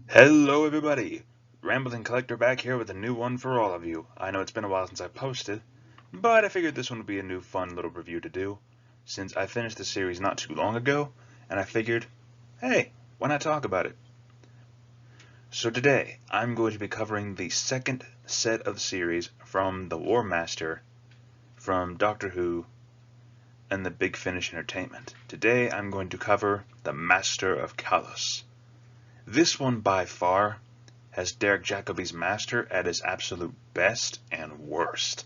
Hello everybody! Rambling Collector back here with a new one for all of you. I know it's been a while since I posted, but I figured this one would be a new fun little review to do, since I finished the series not too long ago, and I figured, hey, why not talk about it? So today, I'm going to be covering the second set of the series from the War Master, from Doctor Who, and the Big Finish Entertainment. Today, I'm going to cover the Master of Callous. This one, by far, has Derek Jacobi's Master at his absolute best and worst.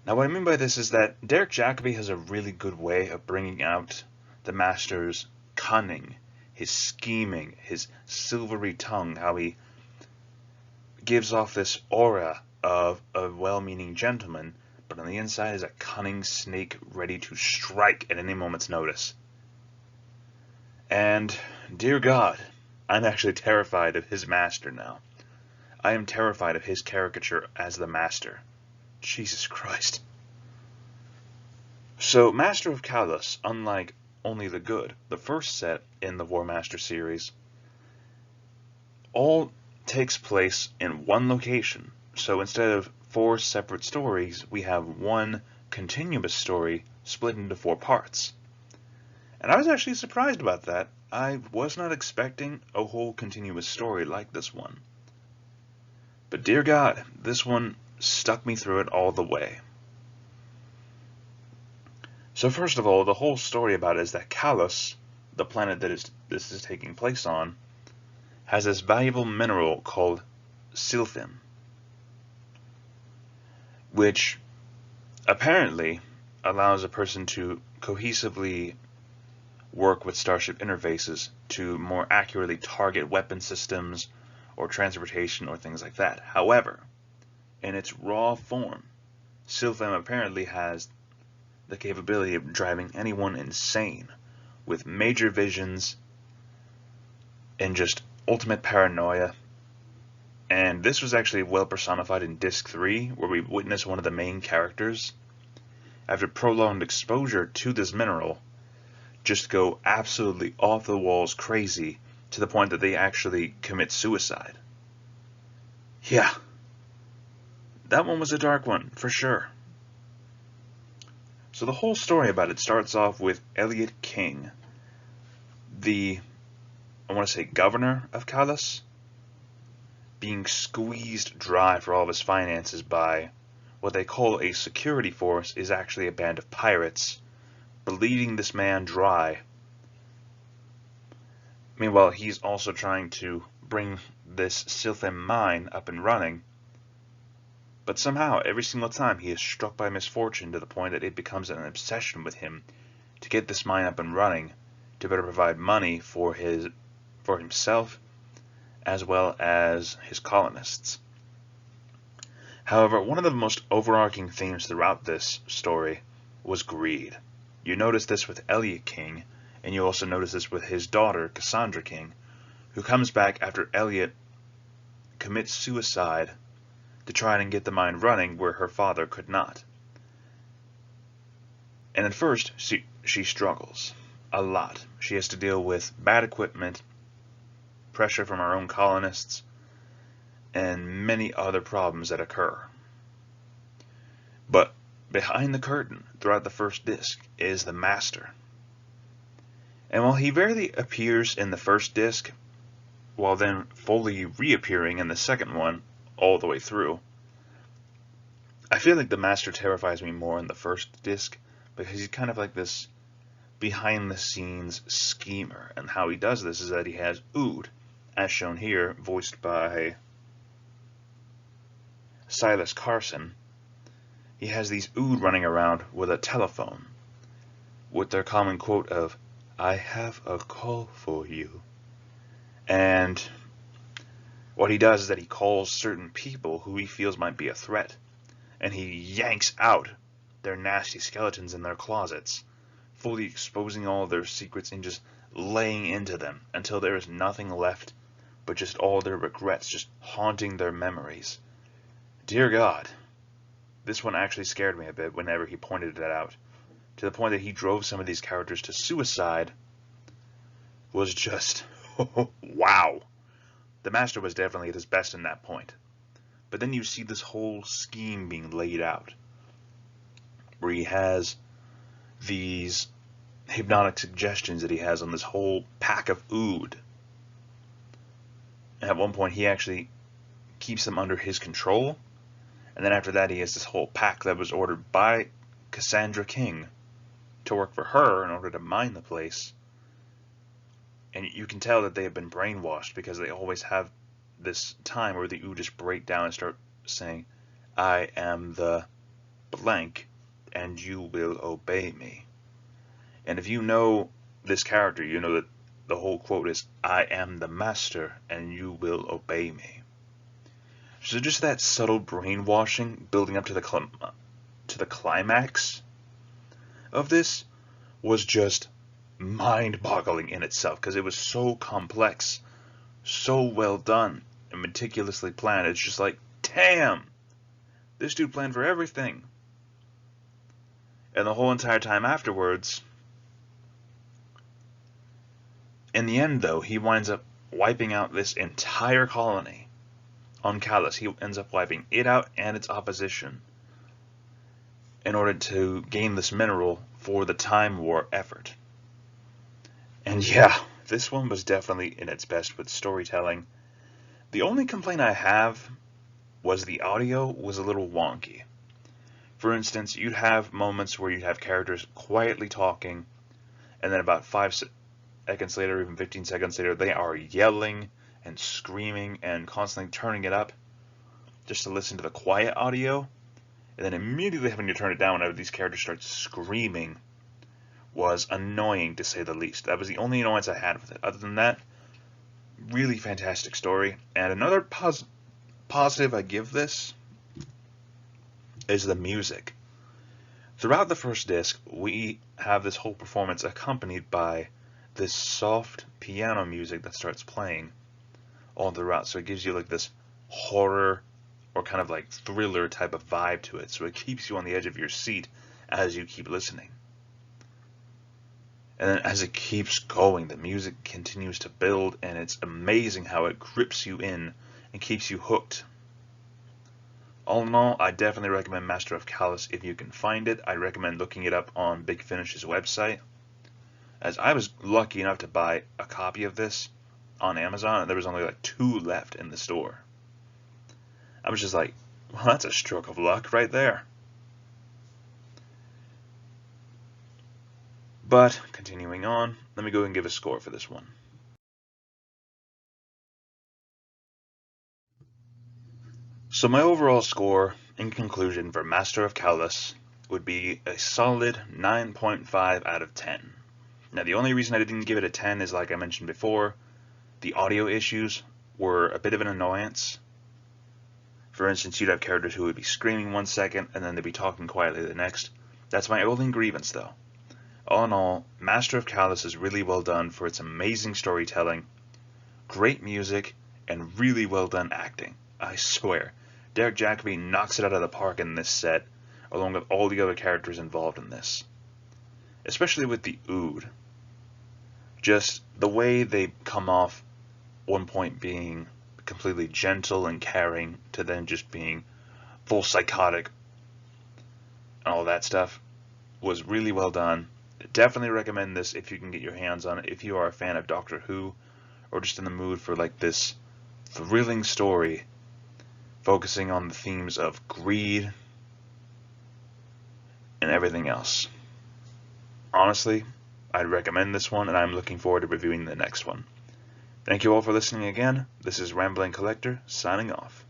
Now, what I mean by this is that Derek Jacobi has a really good way of bringing out the Master's cunning, his scheming, his silvery tongue, how he gives off this aura of a well-meaning gentleman, but on the inside is a cunning snake ready to strike at any moment's notice. And, dear God, I'm actually terrified of his Master now. I am terrified of his caricature as the Master. Jesus Christ. So, Master of Callous, unlike Only the Good, the first set in the War Master series, all takes place in one location. So instead of 4 separate stories, we have one continuous story split into 4 parts. And I was actually surprised about that. I was not expecting a whole continuous story like this one. But dear God, this one stuck me through it all the way. So first of all, the whole story about it is that Callous, the planet that this is taking place on, has this valuable mineral called silphin, which apparently allows a person to cohesively work with Starship interfaces to more accurately target weapon systems or transportation or things like that. However, in its raw form, silphin apparently has the capability of driving anyone insane with major visions and just ultimate paranoia. And this was actually well personified in Disc 3, where we witness one of the main characters, after prolonged exposure to this mineral, just go absolutely off the walls crazy to the point that they actually commit suicide. Yeah, that one was a dark one, for sure. So the whole story about it starts off with Elliot King, the, I want to say, governor of Callous, being squeezed dry for all of his finances by what they call a security force is actually a band of pirates, bleeding this man dry. Meanwhile, he's also trying to bring this silphin mine up and running, but somehow, every single time, he is struck by misfortune to the point that it becomes an obsession with him to get this mine up and running, to better provide money for himself, as well as his colonists. However, one of the most overarching themes throughout this story was greed. You notice this with Elliot King, and you also notice this with his daughter, Cassandra King, who comes back after Elliot commits suicide to try and get the mine running where her father could not. And at first, she struggles a lot. She has to deal with bad equipment, pressure from her own colonists, and many other problems that occur. But behind the curtain, throughout the first disc, is the Master. And while he rarely appears in the first disc, while then fully reappearing in the second one all the way through, I feel like the Master terrifies me more in the first disc, because he's kind of like this behind-the-scenes schemer. And how he does this is that he has Ood, as shown here, voiced by Silas Carson. He has these Ood running around with a telephone, with their common quote of, "I have a call for you." And what he does is that he calls certain people who he feels might be a threat, and he yanks out their nasty skeletons in their closets, fully exposing all of their secrets and just laying into them until there is nothing left but just all their regrets just haunting their memories. Dear God, this one actually scared me a bit whenever he pointed it out, to the point that he drove some of these characters to suicide was just wow. The Master was definitely at his best in that point. But then you see this whole scheme being laid out, where he has these hypnotic suggestions that he has on this whole pack of ood. And at one point, he actually keeps them under his control. And then after that, he has this whole pack that was ordered by Cassandra King to work for her in order to mine the place. And you can tell that they have been brainwashed because they always have this time where the ood just break down and start saying, I am the blank, and you will obey me. And if you know this character, you know that the whole quote is, I am the master, and you will obey me. So just that subtle brainwashing building up to the climax of this was just mind-boggling in itself, because it was so complex, so well done, and meticulously planned. It's just like, damn, this dude planned for everything. And the whole entire time afterwards, in the end though, he winds up wiping out this entire colony on Callous. He ends up wiping it out and its opposition in order to gain this mineral for the Time War effort. And yeah, this one was definitely in its best with storytelling. The only complaint I have was the audio was a little wonky. For instance, you'd have moments where you'd have characters quietly talking, and then about 5 seconds later, even 15 seconds later, they are yelling and screaming and constantly turning it up just to listen to the quiet audio, and then immediately having to turn it down whenever these characters start screaming was annoying, to say the least. That was the only annoyance I had with it. Other than that, really fantastic story. And another positive I give this is the music. Throughout the first disc, we have this whole performance accompanied by this soft piano music that starts playing all throughout. So it gives you like this horror or kind of like thriller type of vibe to it. So it keeps you on the edge of your seat as you keep listening. And then as it keeps going, the music continues to build, and it's amazing how it grips you in and keeps you hooked. All in all, I definitely recommend Master of Callous if you can find it. I recommend looking it up on Big Finish's website, as I was lucky enough to buy a copy of this on Amazon, and there was only like 2 left in the store. I was just like, well, that's a stroke of luck right there. But, continuing on, let me go and give a score for this one. So my overall score, in conclusion, for Master of Callous would be a solid 9.5 out of 10. Now, the only reason I didn't give it a 10 is, like I mentioned before, the audio issues were a bit of an annoyance. For instance, you'd have characters who would be screaming 1 second, and then they'd be talking quietly the next. That's my only grievance, though. All in all, Master of Callous is really well done for its amazing storytelling, great music, and really well done acting. I swear, Derek Jacobi knocks it out of the park in this set, along with all the other characters involved in this. Especially with the ood. Just the way they come off, one point being completely gentle and caring, to then just being full psychotic and all that stuff, was really well done. Definitely recommend this if you can get your hands on it, if you are a fan of Doctor Who, or just in the mood for like this thrilling story focusing on the themes of greed and everything else. Honestly, I'd recommend this one, and I'm looking forward to reviewing the next one. Thank you all for listening again. This is Rambling Collector, signing off.